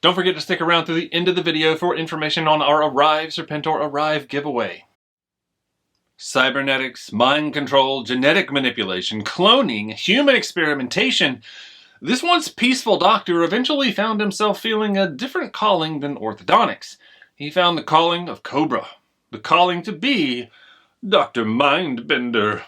Don't forget to stick around through the end of the video for information on our Arrive Serpentor Arrive giveaway. Cybernetics, mind control, genetic manipulation, cloning, human experimentation. This once peaceful doctor eventually found himself feeling a different calling than orthodontics. He found the calling of Cobra, the calling to be Dr. Mindbender.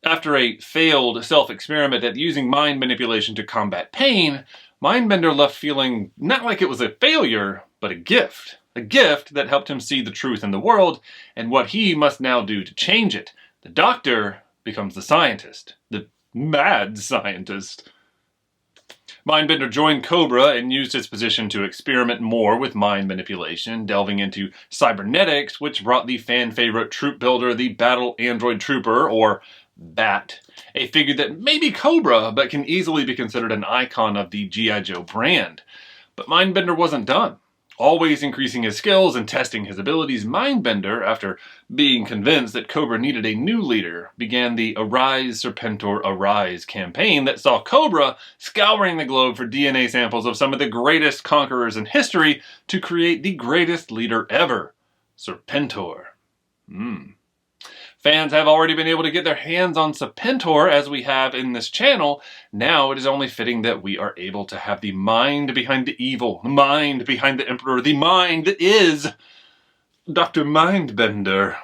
After a failed self-experiment at using mind manipulation to combat pain, Mindbender left feeling not like it was a failure, but a gift. A gift that helped him see the truth in the world and what he must now do to change it. The doctor becomes the scientist. The mad scientist. Mindbender joined Cobra and used his position to experiment more with mind manipulation, delving into cybernetics, which brought the fan-favorite troop builder, the Battle Android Trooper, or BAT, a figure that may be Cobra, but can easily be considered an icon of the G.I. Joe brand. But Mindbender wasn't done. Always increasing his skills and testing his abilities, Mindbender, after being convinced that Cobra needed a new leader, began the Arise Serpentor Arise campaign that saw Cobra scouring the globe for DNA samples of some of the greatest conquerors in history to create the greatest leader ever, Serpentor. Fans have already been able to get their hands on Serpentor as we have in this channel. Now it is only fitting that we are able to have the mind behind the evil, the mind behind the Emperor, the mind that is Dr. Mindbender.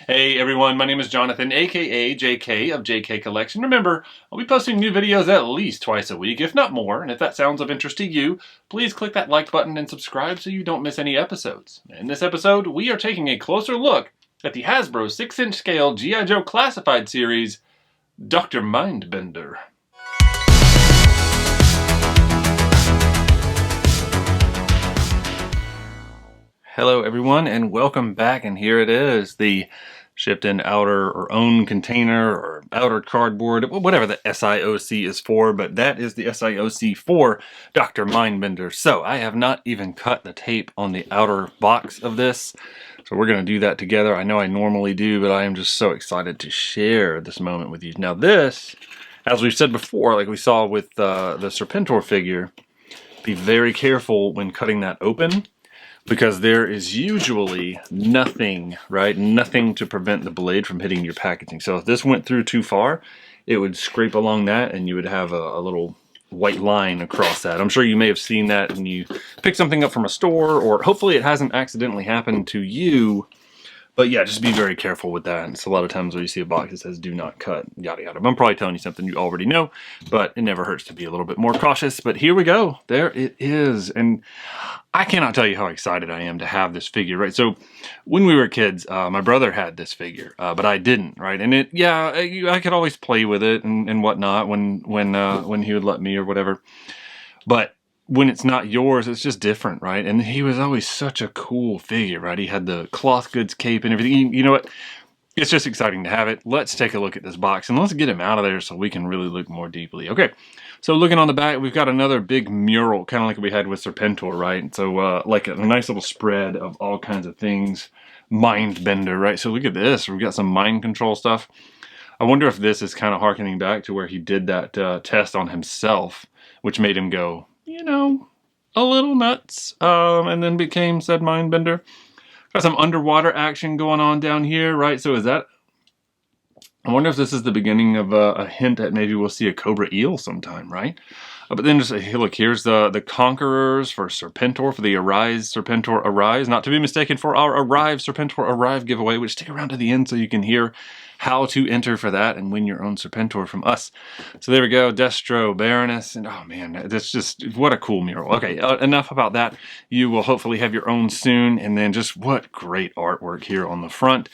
Hey everyone, my name is Jonathan, aka JK of JK Collection. Remember, I'll be posting new videos at least twice a week, if not more, and if that sounds of interest to you, please click that like button and subscribe so you don't miss any episodes. In this episode, we are taking a closer look at the Hasbro 6-inch scale G.I. Joe Classified series, Dr. Mindbender. Hello everyone and welcome back, and here it is, the shipped in outer or own container or outer cardboard, whatever the SIOC is for, but that is the SIOC for Dr. Mindbender. So I have not even cut the tape on the outer box of this. So we're going to do that together. I know I normally do, but I am just so excited to share this moment with you. Now this, as we've said before, like we saw with the Serpentor figure, be very careful when cutting that open, because there is usually nothing, right? Nothing to prevent the blade from hitting your packaging. So if this went through too far, it would scrape along that and you would have a little white line across that. I'm sure you may have seen that when you pick something up from a store, or hopefully it hasn't accidentally happened to you. But yeah, just be very careful with that. It's a lot of times where you see a box that says do not cut, yada yada. I'm probably telling you something you already know, but it never hurts to be a little bit more cautious. But here we go. There it is. And I cannot tell you how excited I am to have this figure, right? So when we were kids, my brother had this figure, but I didn't, right? And I could always play with it and whatnot when he would let me or whatever. But when it's not yours, it's just different, right? And he was always such a cool figure, right? He had the cloth goods cape and everything. You know what? It's just exciting to have it. Let's take a look at this box and let's get him out of there so we can really look more deeply. Okay, so looking on the back, we've got another big mural, kind of like we had with Serpentor, right? So like a nice little spread of all kinds of things. Mindbender, right? So look at this. We've got some mind control stuff. I wonder if this is kind of harkening back to where he did that test on himself, which made him go, you know, a little nuts, and then became said Mindbender. Got some underwater action going on down here, right? So is that, I wonder if this is the beginning of a hint that maybe we'll see a Cobra eel sometime, right? But then just, hey, look, here's the Conquerors for Serpentor, for the Arise Serpentor Arise, not to be mistaken for our Arrive Serpentor Arrive giveaway, which stick around to the end so you can hear how to enter for that and win your own Serpentor from us. So there we go, Destro, Baroness, and oh man, that's just, what a cool mural. Okay, enough about that. You will hopefully have your own soon, and then just what great artwork here on the front.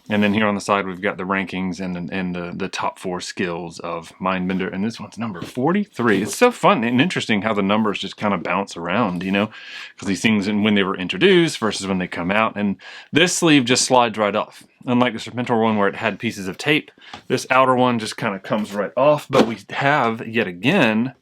And then here on the side, we've got the rankings and the top 4 skills of Mindbender, and this one's number 43. It's so fun and interesting how the numbers just kind of bounce around, you know, because these things, and when they were introduced versus when they come out, and this sleeve just slides right off. Unlike the Serpentor one where it had pieces of tape, this outer one just kind of comes right off, but we have, yet again,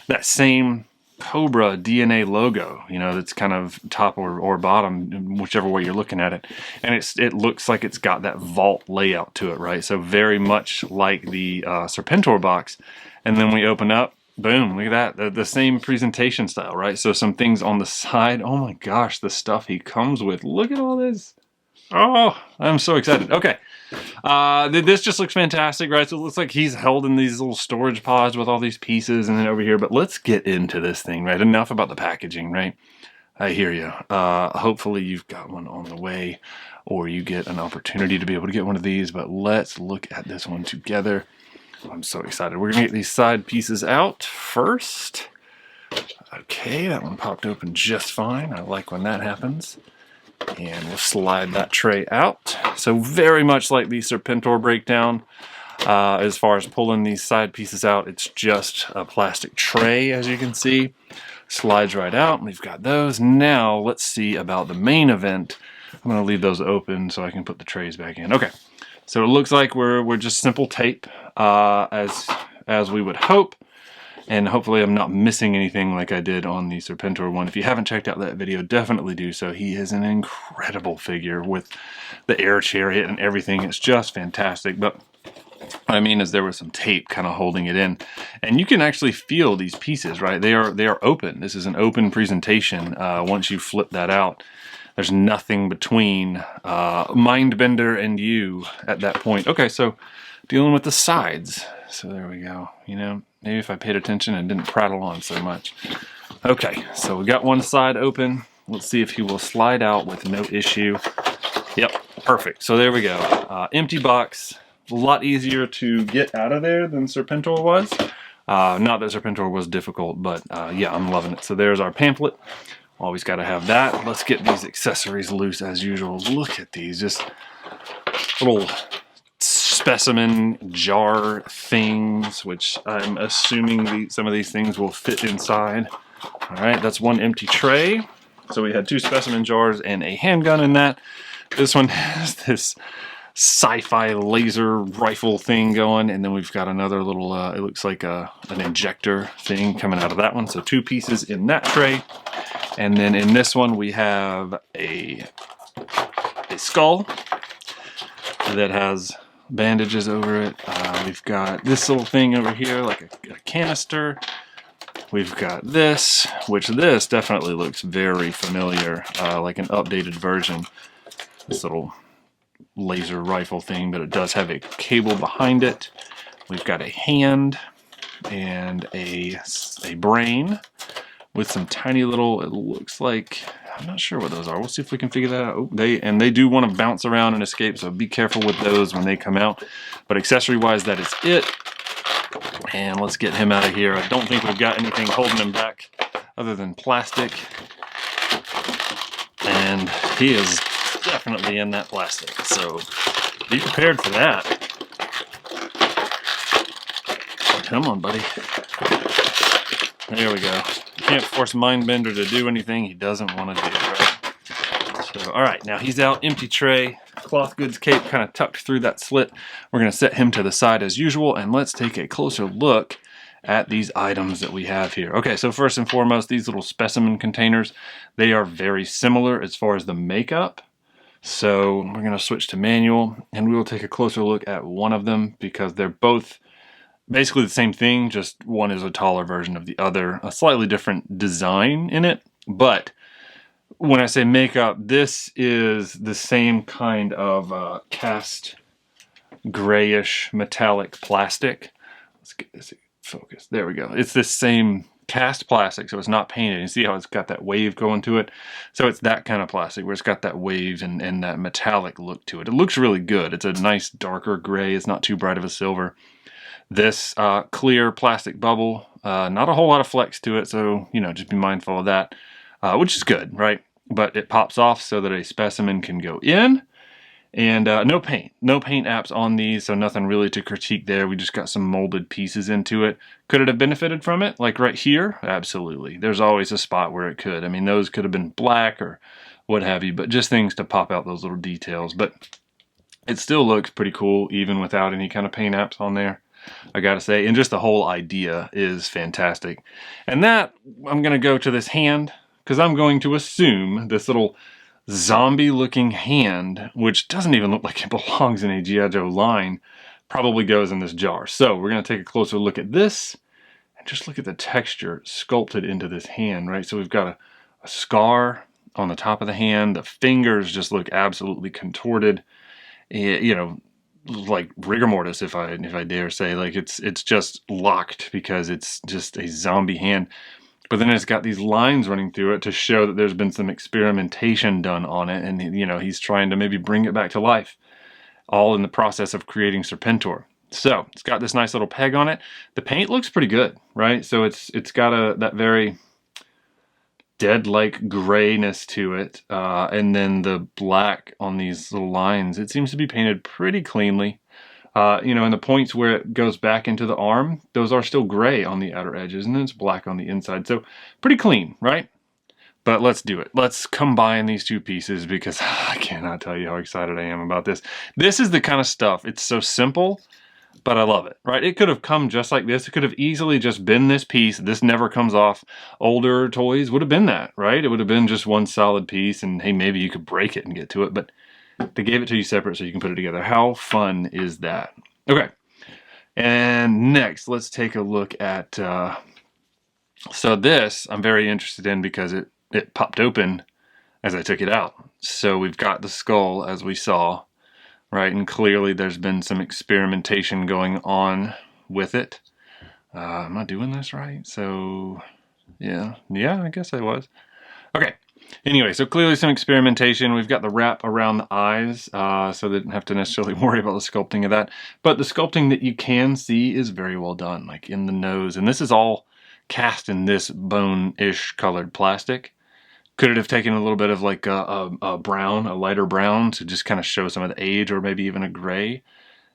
that same Cobra DNA logo, you know, that's kind of top or bottom, whichever way you're looking at it. And it looks like it's got that vault layout to it, right? So very much like the Serpentor box. And then we open up, Boom, look at that. The same presentation style, right? So some things on the side. Oh my gosh, the stuff he comes with. Look at all this. Oh, I'm so excited. Okay. This just looks fantastic, right? So it looks like he's held in these little storage pods with all these pieces and then over here. But let's get into this thing, right? Enough about the packaging, right? I hear you. Hopefully you've got one on the way or you get an opportunity to be able to get one of these. But let's look at this one together. I'm so excited. We're going to get these side pieces out first. Okay, that one popped open just fine. I like when that happens. And we'll slide that tray out. So very much like the Serpentor breakdown, as far as pulling these side pieces out, it's just a plastic tray, as you can see. Slides right out. We've got those. Now let's see about the main event. I'm going to leave those open so I can put the trays back in. Okay. So it looks like we're just simple tape, as we would hope, and hopefully I'm not missing anything like I did on the Serpentor one. If you haven't checked out that video, definitely do so. He is an incredible figure with the air chariot and everything. It's just fantastic. But what I mean is there was some tape kind of holding it in, and you can actually feel these pieces, right? They are open. This is an open presentation. Once you flip that out, there's nothing between Mindbender and you at that point. Okay, so dealing with the sides. So there we go. You know, maybe if I paid attention and didn't prattle on so much. Okay, so we got one side open. Let's see if he will slide out with no issue. Yep, perfect. So there we go. Empty box. A lot easier to get out of there than Serpentor was. Not that Serpentor was difficult, but yeah, I'm loving it. So there's our pamphlet. Always got to have that. Let's get these accessories loose as usual. Look at these, just little specimen jar things, which I'm assuming some of these things will fit inside. All right, that's one empty tray. So we had 2 specimen jars and a handgun in that. This one has this sci-fi laser rifle thing going, and then we've got another little, it looks like an injector thing coming out of that one. So 2 pieces in that tray. And then in this one we have a skull that has bandages over it. We've got this little thing over here, like a canister. We've got this, which this definitely looks very familiar, like an updated version. This little laser rifle thing, but it does have a cable behind it. We've got a hand and a brain with some tiny little, it looks like, I'm not sure what those are. We'll see if we can figure that out. Oh, they do want to bounce around and escape, so be careful with those when they come out. But accessory-wise, that is it. And let's get him out of here. I don't think we've got anything holding him back other than plastic. And he is definitely in that plastic, so be prepared for that. Come on, buddy. There we go. Can't force Mindbender to do anything he doesn't want to do, right? So, all right, now he's out. Empty tray, cloth goods cape kind of tucked through that slit. We're going to set him to the side as usual, and let's take a closer look at these items that we have here. Okay, so first and foremost, these little specimen containers, they are very similar as far as the makeup. So we're going to switch to manual, and we will take a closer look at one of them because they're both basically the same thing, just one is a taller version of the other, a slightly different design in it. But when I say makeup, this is the same kind of cast grayish metallic plastic. Let's get this focused. There we go. It's this same cast plastic, so it's not painted. You see how it's got that wave going to it? So it's that kind of plastic where it's got that wave and that metallic look to it. It looks really good. It's a nice darker gray. It's not too bright of a silver. This clear plastic bubble, not a whole lot of flex to it, so, you know, just be mindful of that, which is good, right? But it pops off so that a specimen can go in, and no paint apps on these, so nothing really to critique there. We just got some molded pieces into it. Could it have benefited from it, like right here? Absolutely. There's always a spot where it could. I mean, those could have been black or what have you, but just things to pop out those little details. But it still looks pretty cool, even without any kind of paint apps on there, I gotta say. And just the whole idea is fantastic. And that, I'm gonna go to this hand, because I'm going to assume this little zombie looking hand, which doesn't even look like it belongs in a G.I. Joe line, probably goes in this jar. So we're gonna take a closer look at this and just look at the texture sculpted into this hand, right? So we've got a scar on the top of the hand. The fingers just look absolutely contorted. You know, like rigor mortis, if I dare say. Like it's just locked because it's just a zombie hand. But then it's got these lines running through it to show that there's been some experimentation done on it, and you know, he's trying to maybe bring it back to life, all in the process of creating Serpentor. So it's got this nice little peg on it. The paint looks pretty good, right? So it's got that very dead-like grayness to it, and then the black on these little lines. It seems to be painted pretty cleanly. You know, and the points where it goes back into the arm, those are still gray on the outer edges, and then it's black on the inside. So pretty clean, right? But let's do it. Let's combine these two pieces because I cannot tell you how excited I am about this. This is the kind of stuff, it's so simple, but I love it, right? It could have come just like this. It could have easily just been this piece. This never comes off. Older toys would have been that, right? It would have been just one solid piece, and hey, maybe you could break it and get to it, but they gave it to you separate so you can put it together. How fun is that? Okay, and next let's take a look at, so this I'm very interested in because it popped open as I took it out. So we've got the skull as we saw, right? And clearly there's been some experimentation going on with it. Am I doing this right? So yeah, I guess I was. Okay. Anyway, so clearly some experimentation. We've got the wrap around the eyes, so they didn't have to necessarily worry about the sculpting of that. But the sculpting that you can see is very well done, like in the nose. And this is all cast in this bone-ish colored plastic. Could it have taken a little bit of like a brown, a lighter brown, to just kind of show some of the age, or maybe even a gray?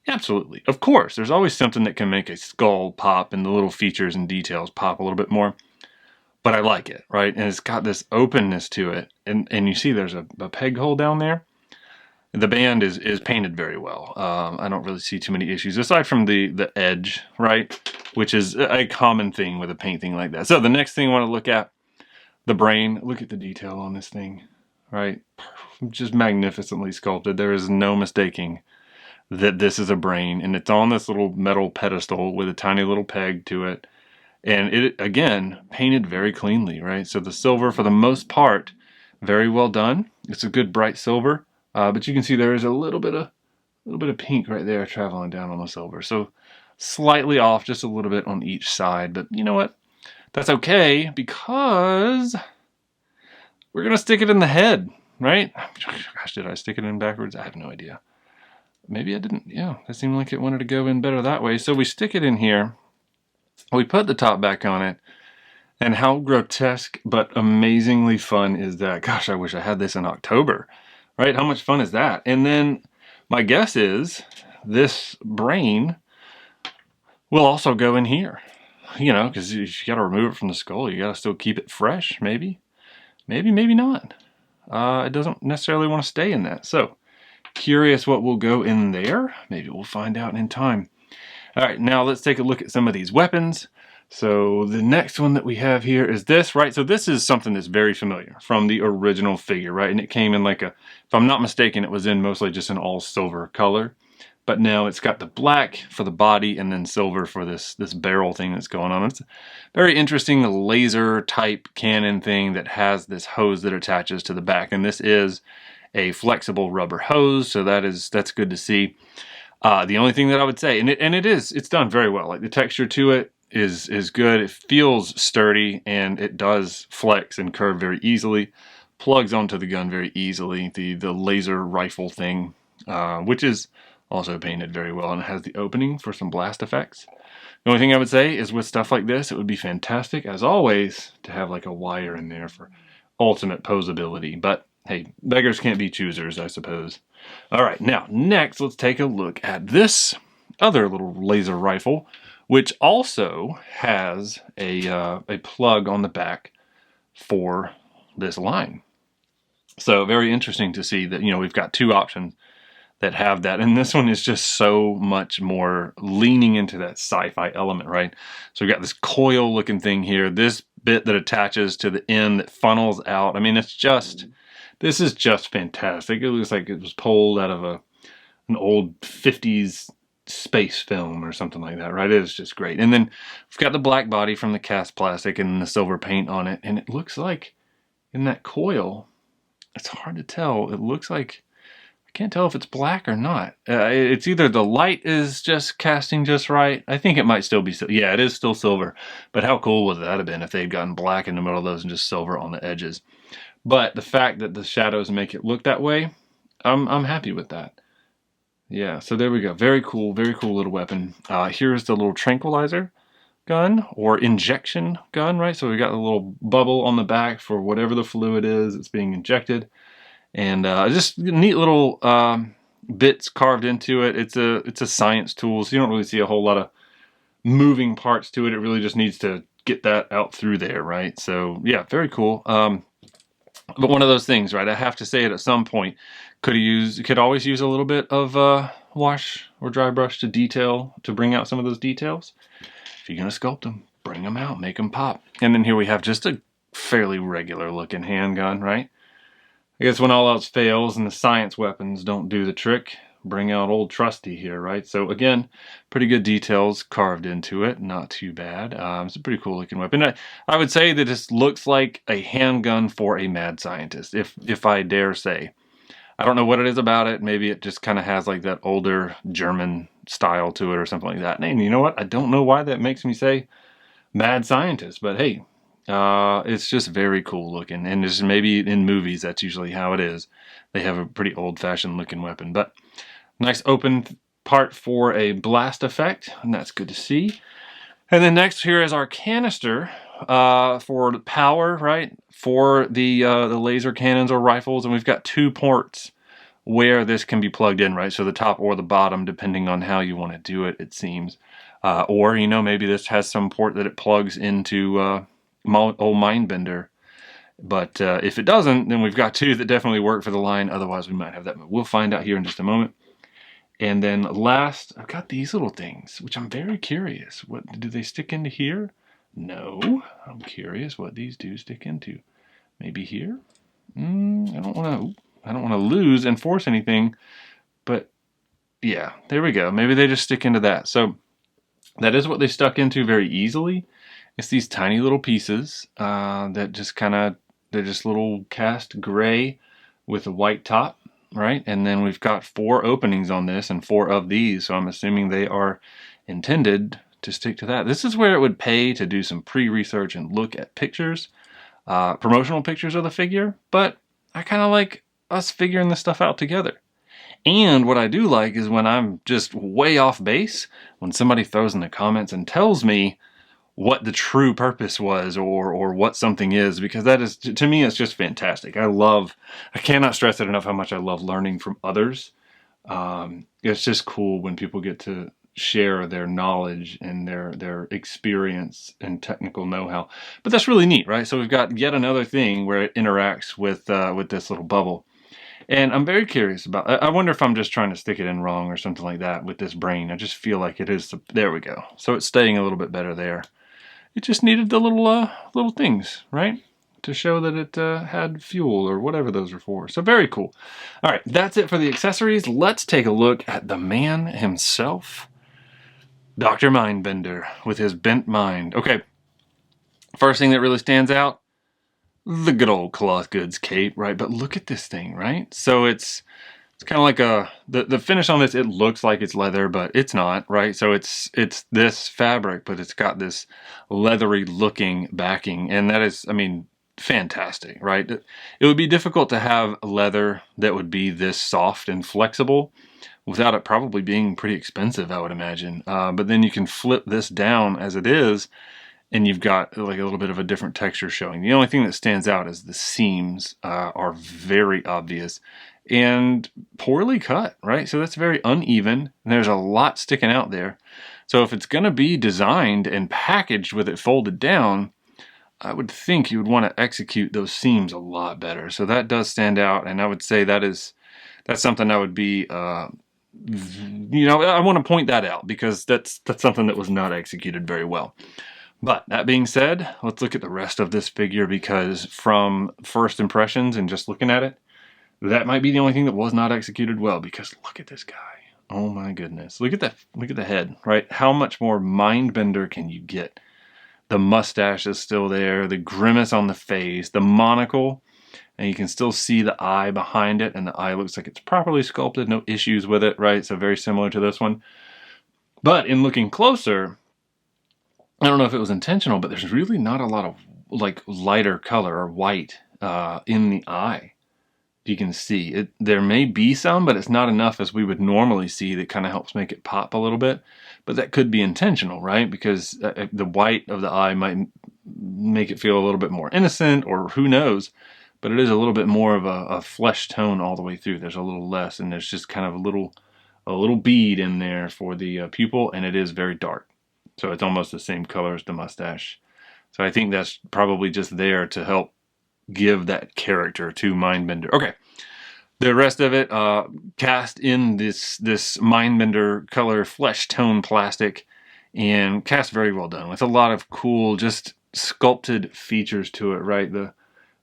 Absolutely. Of course, there's always something that can make a skull pop and the little features and details pop a little bit more. But I like it, right? And it's got this openness to it. And you see there's a peg hole down there. The band is painted very well. I don't really see too many issues, aside from the edge, right? Which is a common thing with a paint thing like that. So the next thing I want to look at, the brain. Look at the detail on this thing, right? Just magnificently sculpted. There is no mistaking that this is a brain. And it's on this little metal pedestal with a tiny little peg to it. And it, again, painted very cleanly, right? So the silver, for the most part, very well done. It's a good bright silver, but you can see there is a little bit of pink right there traveling down on the silver. So slightly off, just a little bit on each side. But you know what? That's okay, because we're gonna stick it in the head, right? Gosh, did I stick it in backwards? I have no idea. Maybe I didn't. Yeah, that seemed like it wanted to go in better that way. So we stick it in here. We put the top back on it, and how grotesque but amazingly fun is that? Gosh, I wish I had this in October, right? How much fun is that? And then my guess is this brain will also go in here, you know, because you got to remove it from the skull. You got to still keep it fresh, maybe not. It doesn't necessarily want to stay in that. So curious what will go in there. Maybe we'll find out in time. All right, now let's take a look at some of these weapons. So the next one that we have here is this, right? So this is something that's very familiar from the original figure, right? And it came in like a, if I'm not mistaken, it was in mostly just an all silver color. But now it's got the black for the body and then silver for this barrel thing that's going on. It's a very interesting laser type cannon thing that has this hose that attaches to the back. And this is a flexible rubber hose, so that's good to see. The only thing that I would say, it's done very well. Like the texture to it is good. It feels sturdy, and it does flex and curve very easily. Plugs onto the gun very easily. The laser rifle thing, which is also painted very well, and it has the opening for some blast effects. The only thing I would say is with stuff like this, it would be fantastic, as always, to have like a wire in there for ultimate posability. But hey, beggars can't be choosers, I suppose. All right, now next let's take a look at this other little laser rifle, which also has a plug on the back for this line. So very interesting to see that, you know, we've got two options that have that, and this one is just so much more leaning into that sci-fi element, right? So we've got this coil looking thing here, this bit that attaches to the end that funnels out. I mean, this is just fantastic. It looks like it was pulled out of an old 50s space film or something like that, right? It is just great. And then we've got the black body from the cast plastic and the silver paint on it. And it looks like in that coil, it's hard to tell. It looks like, I can't tell if it's black or not. It's either the light is just casting just right. I think it might still be, yeah, it is still silver. But how cool would that have been if they'd gotten black in the middle of those and just silver on the edges? But the fact that the shadows make it look that way, I'm happy with that. Yeah, so there we go. Very cool little weapon. Here's the little tranquilizer gun or injection gun, right? So we got a little bubble on the back for whatever the fluid is that's being injected. And just neat little bits carved into it. It's a science tool, so you don't really see a whole lot of moving parts to it. It really just needs to get that out through there, right? So yeah, very cool. But one of those things, right? I have to say it at some point. Could always use a little bit of wash or dry brush to detail, to bring out some of those details. If you're gonna sculpt them, bring them out, make them pop. And then here we have just a fairly regular looking handgun, right? I guess when all else fails and the science weapons don't do the trick, bring out old trusty here, right? So again, pretty good details carved into it, not too bad. It's a pretty cool looking weapon. I would say that this looks like a handgun for a mad scientist, if I dare say. I don't know what it is about it. Maybe it just kind of has like that older German style to it or something like that. And you know what? I don't know why that makes me say mad scientist, but hey, it's just very cool looking. And just maybe in movies, that's usually how it is. They have a pretty old-fashioned looking weapon, but nice open part for a blast effect, and that's good to see. And then next here is our canister for the power, right? For the laser cannons or rifles, and we've got 2 ports where this can be plugged in, right? So the top or the bottom, depending on how you want to do it, it seems. Or, you know, maybe this has some port that it plugs into old Mindbender. But if it doesn't, then we've got 2 that definitely work for the line. Otherwise, we might have that. We'll find out here in just a moment. And then last, I've got these little things, which I'm very curious. What do they stick into here? No, I'm curious what these do stick into. Maybe here? I don't want to lose and force anything, but yeah, there we go. Maybe they just stick into that. So that is what they stuck into very easily. It's these tiny little pieces that just they're just little cast gray with a white top, right? And then we've got 4 openings on this and 4 of these, so I'm assuming they are intended to stick to that. This is where it would pay to do some pre-research and look at pictures, promotional pictures of the figure, but I kind of like us figuring this stuff out together. And what I do like is when I'm just way off base, when somebody throws in the comments and tells me what the true purpose was or what something is, because that is, to me, it's just fantastic. I cannot stress it enough how much I love learning from others. It's just cool when people get to share their knowledge and their experience and technical know-how. But that's really neat, right? So we've got yet another thing where it interacts with this little bubble. And I'm very curious about, I wonder if I'm just trying to stick it in wrong or something like that with this brain. I just feel like it is, there we go. So it's staying a little bit better there. It just needed the little things, right? To show that it had fuel or whatever those are for. So very cool. All right, that's it for the accessories. Let's take a look at the man himself, Dr. Mindbender, with his bent mind. Okay, first thing that really stands out, the good old cloth goods cape, right? But look at this thing, right? So it's kind of like the finish on this, it looks like it's leather, but it's not, right? So it's this fabric, but it's got this leathery looking backing, and that is, I mean, fantastic, right? It would be difficult to have leather that would be this soft and flexible without it probably being pretty expensive, I would imagine. But then you can flip this down as it is, and you've got like a little bit of a different texture showing. The only thing that stands out is the seams are very obvious and poorly cut, right? So that's very uneven, and there's a lot sticking out there. So if it's going to be designed and packaged with it folded down, I would think you would want to execute those seams a lot better. So that does stand out, and I would say that's something I would be, you know, I want to point that out because that's something that was not executed very well. But that being said, let's look at the rest of this figure, because from first impressions and just looking at it, that might be the only thing that was not executed well, because look at this guy. Oh my goodness. Look at that. Look at the head, right? How much more Mindbender can you get? The mustache is still there, the grimace on the face, the monocle, and you can still see the eye behind it, and the eye looks like it's properly sculpted, no issues with it, right? So very similar to this one. But in looking closer, I don't know if it was intentional, but there's really not a lot of like lighter color or white in the eye. You can see it. There may be some, but it's not enough as we would normally see that kind of helps make it pop a little bit. But that could be intentional, right? Because the white of the eye might make it feel a little bit more innocent, or who knows. But it is a little bit more of a flesh tone all the way through. There's a little less, and there's just kind of a little bead in there for the pupil, and it is very dark. So it's almost the same color as the mustache. So I think that's probably just there to help give that character to Mindbender. Okay, the rest of it cast in this Mindbender color flesh tone plastic, and cast very well done with a lot of cool just sculpted features to it, right? The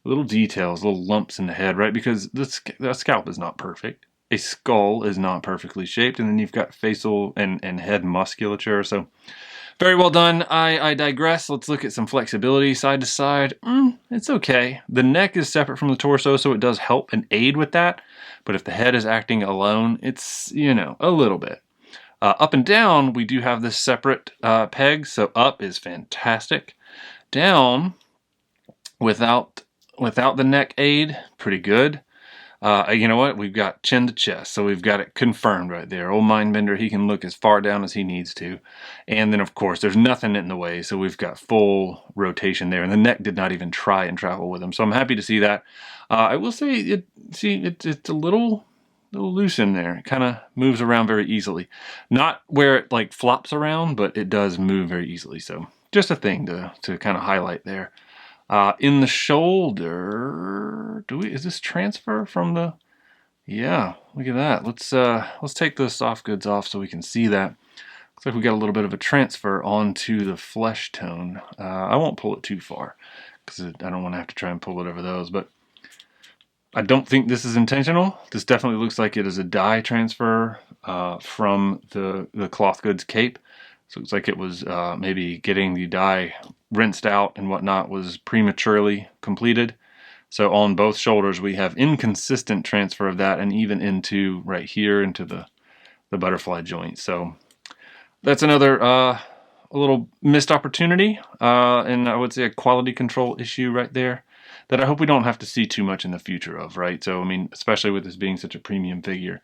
little details, little lumps in the head, right? Because the scalp is not perfect. A skull is not perfectly shaped, and then you've got facial and head musculature. So very well done. I digress. Let's look at some flexibility side to side. It's okay. The neck is separate from the torso, so it does help and aid with that. But if the head is acting alone, it's, you know, a little bit. Up and down, we do have this separate peg. So up is fantastic. Down, without the neck aid, pretty good. You know what? We've got chin to chest, so we've got it confirmed right there. Old Mindbender, he can look as far down as he needs to. And then, of course, there's nothing in the way, so we've got full rotation there. And the neck did not even try and travel with him, so I'm happy to see that. I will say, it's a little loose in there. It kind of moves around very easily. Not where it, like, flops around, but it does move very easily. So just a thing to kind of highlight there. In the shoulder, is this transfer from the, yeah, look at that. Let's take the soft goods off so we can see that. Looks like we got a little bit of a transfer onto the flesh tone. I won't pull it too far because I don't want to have to try and pull it over those, but I don't think this is intentional. This definitely looks like it is a dye transfer from the cloth goods cape. So it looks like it was maybe getting the dye rinsed out and whatnot was prematurely completed. So on both shoulders we have inconsistent transfer of that, and even into right here into the butterfly joint. So that's another a little missed opportunity, and I would say a quality control issue right there that I hope we don't have to see too much in the future of, right? So I mean, especially with this being such a premium figure.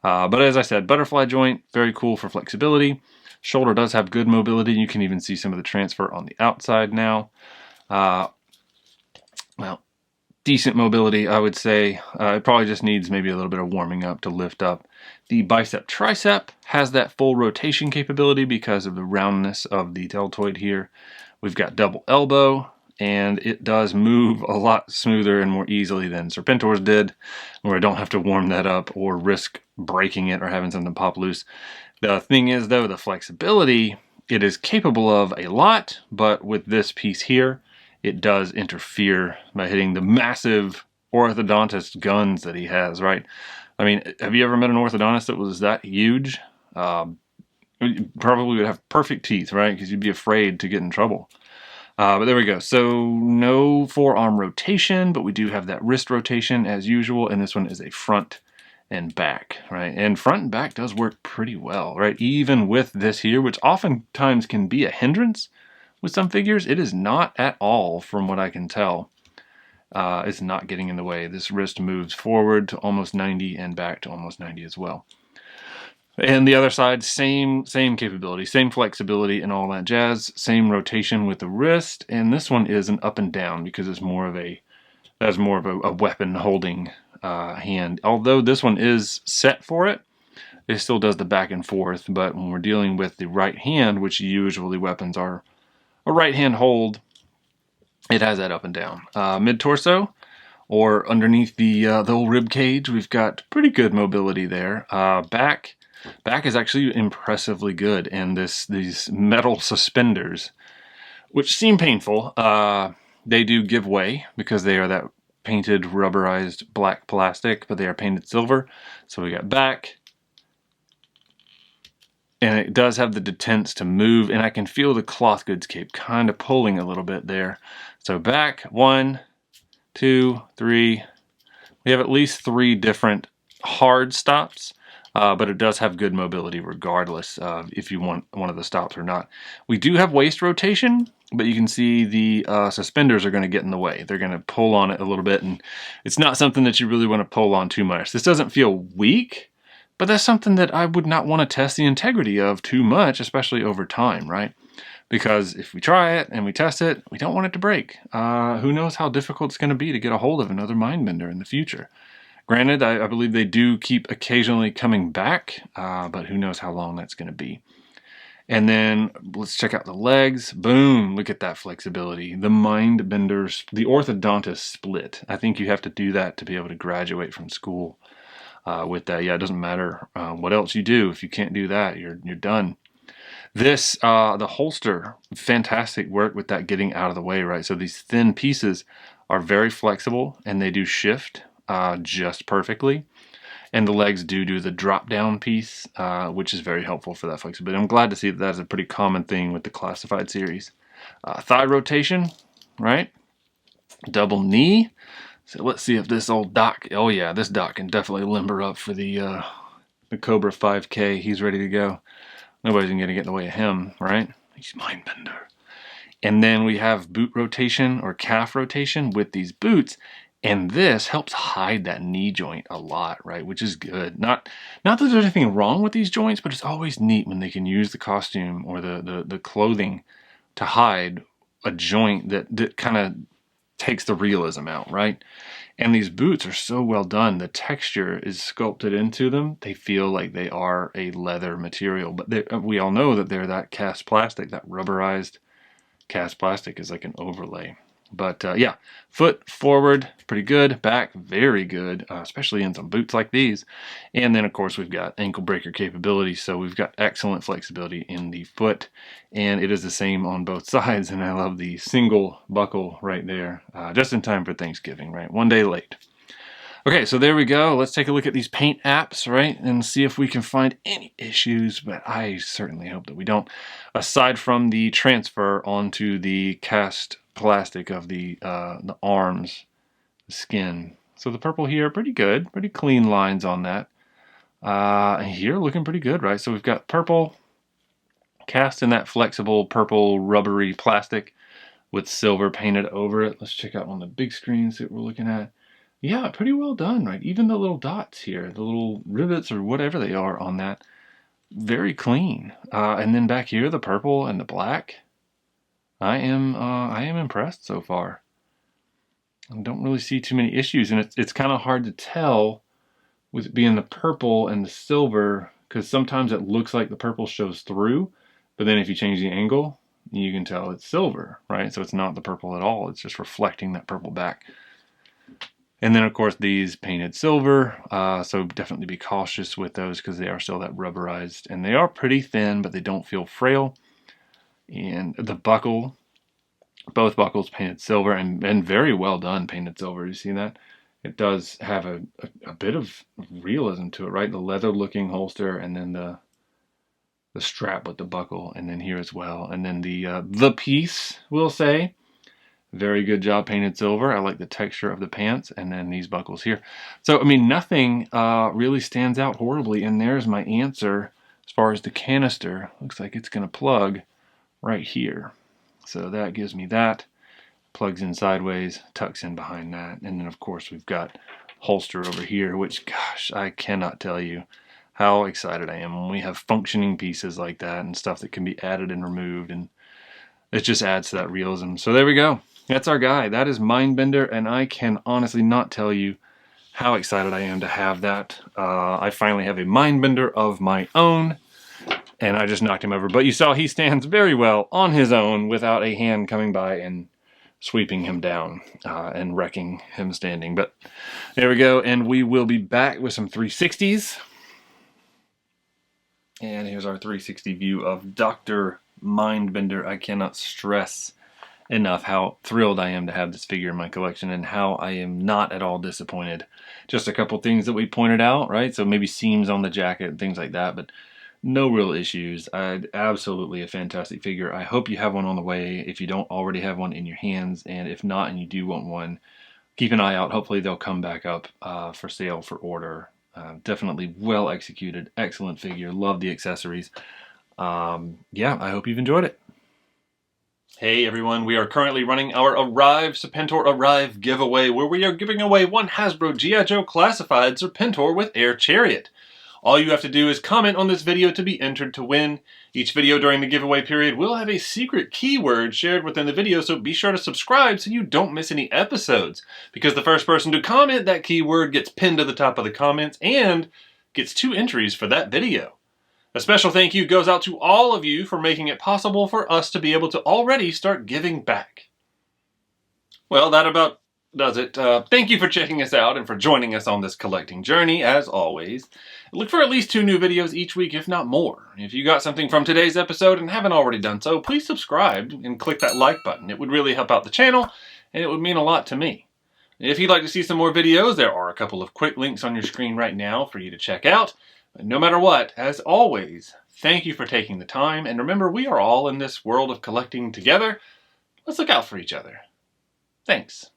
But as I said, butterfly joint, very cool for flexibility. Shoulder does have good mobility. You can even see some of the transfer on the outside now. Well, decent mobility, I would say. It probably just needs maybe a little bit of warming up to lift up. The bicep tricep has that full rotation capability because of the roundness of the deltoid here. We've got double elbow, and it does move a lot smoother and more easily than Serpentor's did, where I don't have to warm that up or risk breaking it or having something pop loose. The thing is, though, the flexibility, it is capable of a lot, but with this piece here, it does interfere by hitting the massive orthodontist guns that he has, right? I mean, have you ever met an orthodontist that was that huge? You probably would have perfect teeth, right? Because you'd be afraid to get in trouble. But there we go. So no forearm rotation, but we do have that wrist rotation as usual, and this one is a front and back, right? And front and back does work pretty well, right? Even with this here, which oftentimes can be a hindrance with some figures, it is not at all, from what I can tell. It's not getting in the way. This wrist moves forward to almost 90 and back to almost 90 as well. And the other side, same capability, same flexibility and all that jazz, same rotation with the wrist. And this one is an up and down because it's more of a weapon holding hand. Although this one is set for it, it still does the back and forth. But when we're dealing with the right hand, which usually weapons are a right hand hold, it has that up and down. Mid torso or underneath the old rib cage, we've got pretty good mobility there. Back is actually impressively good, and these metal suspenders, which seem painful, they do give way because they are that painted rubberized black plastic, but they are painted silver. So we got back, And it does have the detents to move, and I can feel the cloth goods cape kind of pulling a little bit there. So back, 1, 2, 3. We have at least 3 different hard stops, but it does have good mobility regardless if you want one of the stops or not. We do have waist rotation, but you can see the suspenders are going to get in the way. They're going to pull on it a little bit, and it's not something that you really want to pull on too much. This doesn't feel weak, but that's something that I would not want to test the integrity of too much, especially over time, right? Because if we try it and we test it, we don't want it to break. Who knows how difficult it's going to be to get a hold of another Mindbender in the future. Granted, I believe they do keep occasionally coming back, but who knows how long that's going to be. And then let's check out the legs. Boom, look at that flexibility. The Mindbenders, the orthodontist split. I think you have to do that to be able to graduate from school with that. Yeah, it doesn't matter what else you do. If you can't do that, you're done. This, the holster, fantastic work with that getting out of the way, right? So these thin pieces are very flexible and they do shift just perfectly. And the legs do the drop down piece, which is very helpful for that flexibility. I'm glad to see that that's a pretty common thing with the classified series. Thigh rotation, right? Double knee. So let's see if this old Doc, oh yeah, this Doc can definitely limber up for the Cobra 5K. He's ready to go. Nobody's going to get in the way of him, right? He's Mindbender. And then we have boot rotation or calf rotation with these boots. And this helps hide that knee joint a lot, right? Which is good. Not that there's anything wrong with these joints, but it's always neat when they can use the costume or the clothing to hide a joint that kind of takes the realism out, right? And these boots are so well done. The texture is sculpted into them. They feel like they are a leather material, but we all know that they're that cast plastic, that rubberized cast plastic is like an overlay. But yeah, foot forward, pretty good. Back, very good, especially in some boots like these. And then, of course, we've got ankle breaker capability. So we've got excellent flexibility in the foot. And it is the same on both sides. And I love the single buckle right there, just in time for Thanksgiving, right? One day late. Okay, so there we go. Let's take a look at these paint apps, right? And see if we can find any issues, but I certainly hope that we don't. Aside from the transfer onto the cast plastic of the arms, the skin. So the purple here, pretty good. Pretty clean lines on that. And here, looking pretty good, right? So we've got purple cast in that flexible purple rubbery plastic with silver painted over it. Let's check out on the big screen, see what we're looking at. Yeah, pretty well done, right? Even the little dots here, the little rivets or whatever they are on that, very clean. And then back here, the purple and the black. I am impressed so far. I don't really see too many issues, and it's kind of hard to tell with it being the purple and the silver, because sometimes it looks like the purple shows through, but then if you change the angle, you can tell it's silver, right? So it's not the purple at all. It's just reflecting that purple back. And then, of course, these painted silver, so definitely be cautious with those because they are still that rubberized. And they are pretty thin, but they don't feel frail. And the buckle, both buckles painted silver and very well done painted silver. You see that? It does have a bit of realism to it, right? The leather-looking holster and then the strap with the buckle, and then here as well. And then the piece, we'll say. Very good job painted silver. I like the texture of the pants, and then these buckles here. So, I mean, nothing really stands out horribly, and there's my answer as far as the canister. Looks like it's going to plug right here. So that gives me that. Plugs in sideways, tucks in behind that. And then, of course, we've got holster over here, which, gosh, I cannot tell you how excited I am when we have functioning pieces like that and stuff that can be added and removed, and it just adds to that realism. So there we go. That's our guy. That is Mindbender, and I can honestly not tell you how excited I am to have that. I finally have a Mindbender of my own, and I just knocked him over. But you saw he stands very well on his own without a hand coming by and sweeping him down and wrecking him standing. But there we go, and we will be back with some 360s. And here's our 360 view of Dr. Mindbender. I cannot stress enough how thrilled I am to have this figure in my collection and how I am not at all disappointed. Just a couple things that we pointed out, right? So maybe seams on the jacket and things like that, but No real issues. Absolutely a fantastic figure. I hope you have one on the way if you don't already have one in your hands, and if not and you do want one, keep an eye out. Hopefully they'll come back up for sale, for order. Definitely well executed, excellent figure. Love the accessories. Yeah, I hope you've enjoyed it. Hey everyone, we are currently running our Arrive Serpentor Arrive giveaway, where we are giving away one Hasbro G.I. Joe Classified Serpentor with Air Chariot. All you have to do is comment on this video to be entered to win. Each video during the giveaway period will have a secret keyword shared within the video, so be sure to subscribe so you don't miss any episodes. Because the first person to comment that keyword gets pinned to the top of the comments and gets 2 entries for that video. A special thank you goes out to all of you for making it possible for us to be able to already start giving back. Well, that about does it. Thank you for checking us out and for joining us on this collecting journey, as always. Look for at least 2 new videos each week, if not more. If you got something from today's episode and haven't already done so, please subscribe and click that like button. It would really help out the channel, and it would mean a lot to me. If you'd like to see some more videos, there are a couple of quick links on your screen right now for you to check out. But no matter what, as always, thank you for taking the time, and remember, we are all in this world of collecting together. Let's look out for each other. Thanks.